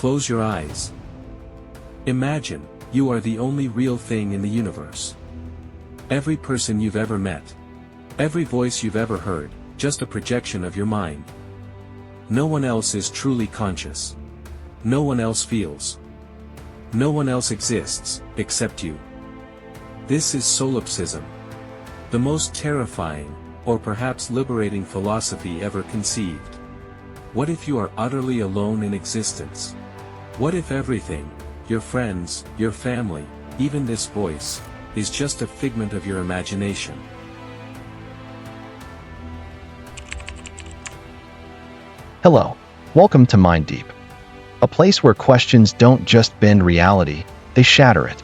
Close your eyes. Imagine, you are the only real thing in the universe. Every person you've ever met. Every voice you've ever heard, just a projection of your mind. No one else is truly conscious. No one else feels. No one else exists, except you. This is solipsism. The most terrifying, or perhaps liberating philosophy ever conceived. What if you are utterly alone in existence? What if everything, your friends, your family, even this voice, is just a figment of your imagination? Hello, welcome to Mind Deep, a place where questions don't just bend reality, they shatter it.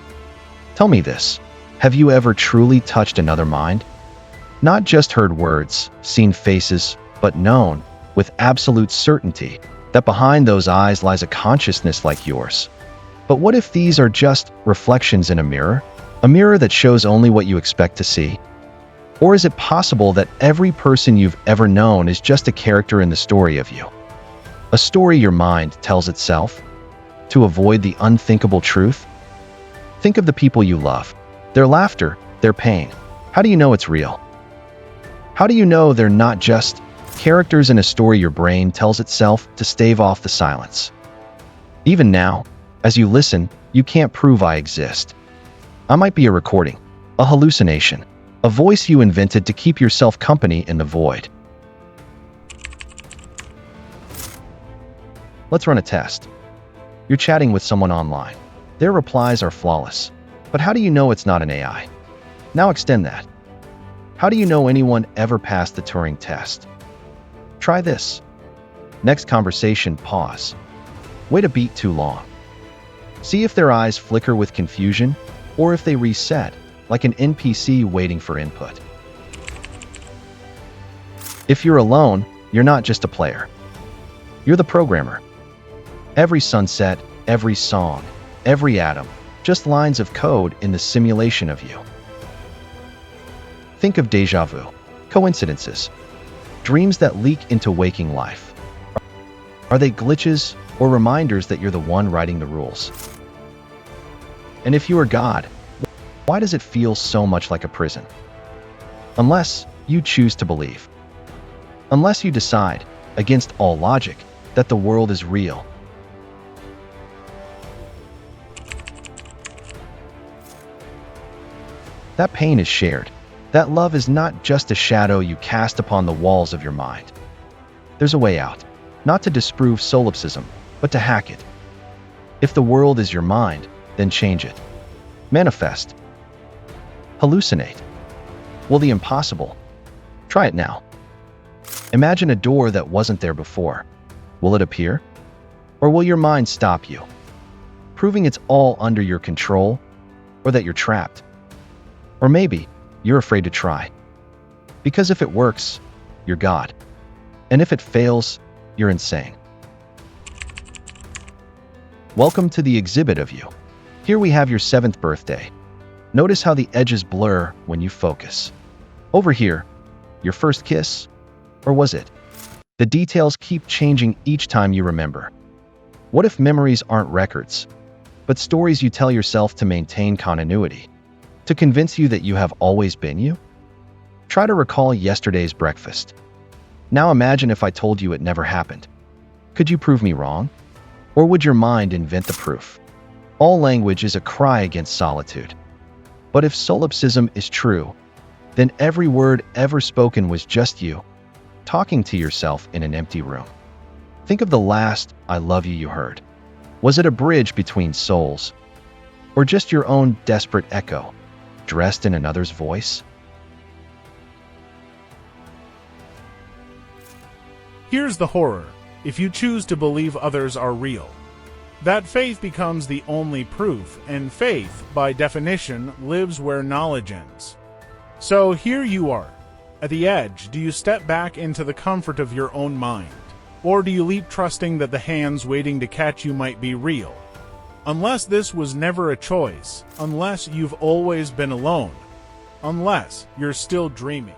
Tell me this, have you ever truly touched another mind? Not just heard words, seen faces, but known, with absolute certainty, that behind those eyes lies a consciousness like yours. But what if these are just reflections in a mirror? A mirror that shows only what you expect to see? Or is it possible that every person you've ever known is just a character in the story of you? A story your mind tells itself? To avoid the unthinkable truth? Think of the people you love. Their laughter, their pain. How do you know it's real? How do you know they're not just characters in a story your brain tells itself to stave off the silence? Even now, as you listen, you can't prove I exist. I might be a recording, a hallucination, a voice you invented to keep yourself company in the void. Let's run a test. You're chatting with someone online. Their replies are flawless. But how do you know it's not an AI? Now extend that. How do you know anyone ever passed the Turing test? Try this. Next conversation, pause. Wait a beat too long. See if their eyes flicker with confusion, or if they reset, like an NPC waiting for input. If you're alone, you're not just a player. You're the programmer. Every sunset, every song, every atom, just lines of code in the simulation of you. Think of déjà vu, coincidences, dreams that leak into waking life. Are they glitches or reminders that you're the one writing the rules? And if you are God, why does it feel so much like a prison? Unless you choose to believe. Unless you decide, against all logic, that the world is real. That pain is shared. That love is not just a shadow you cast upon the walls of your mind. There's a way out, not to disprove solipsism, but to hack it. If the world is your mind, then change it. Manifest. Hallucinate. Will the impossible? Try it now. Imagine a door that wasn't there before. Will it appear? Or will your mind stop you, proving it's all under your control, or that you're trapped? Or maybe you're afraid to try. Because if it works, you're God. And if it fails, you're insane. Welcome to the exhibit of you. Here we have your 7th birthday. Notice how the edges blur when you focus. Over here, your first kiss? Or was it? The details keep changing each time you remember. What if memories aren't records, but stories you tell yourself to maintain continuity? To convince you that you have always been you? Try to recall yesterday's breakfast. Now imagine if I told you it never happened. Could you prove me wrong? Or would your mind invent the proof? All language is a cry against solitude. But if solipsism is true, then every word ever spoken was just you, talking to yourself in an empty room. Think of the last "I love you" you heard. Was it a bridge between souls? Or just your own desperate echo, dressed in another's voice? Here's the horror. If you choose to believe others are real, that faith becomes the only proof, and faith, by definition, lives where knowledge ends. So here you are. At the edge, do you step back into the comfort of your own mind? Or do you leap trusting that the hands waiting to catch you might be real? Unless this was never a choice, unless you've always been alone, unless you're still dreaming.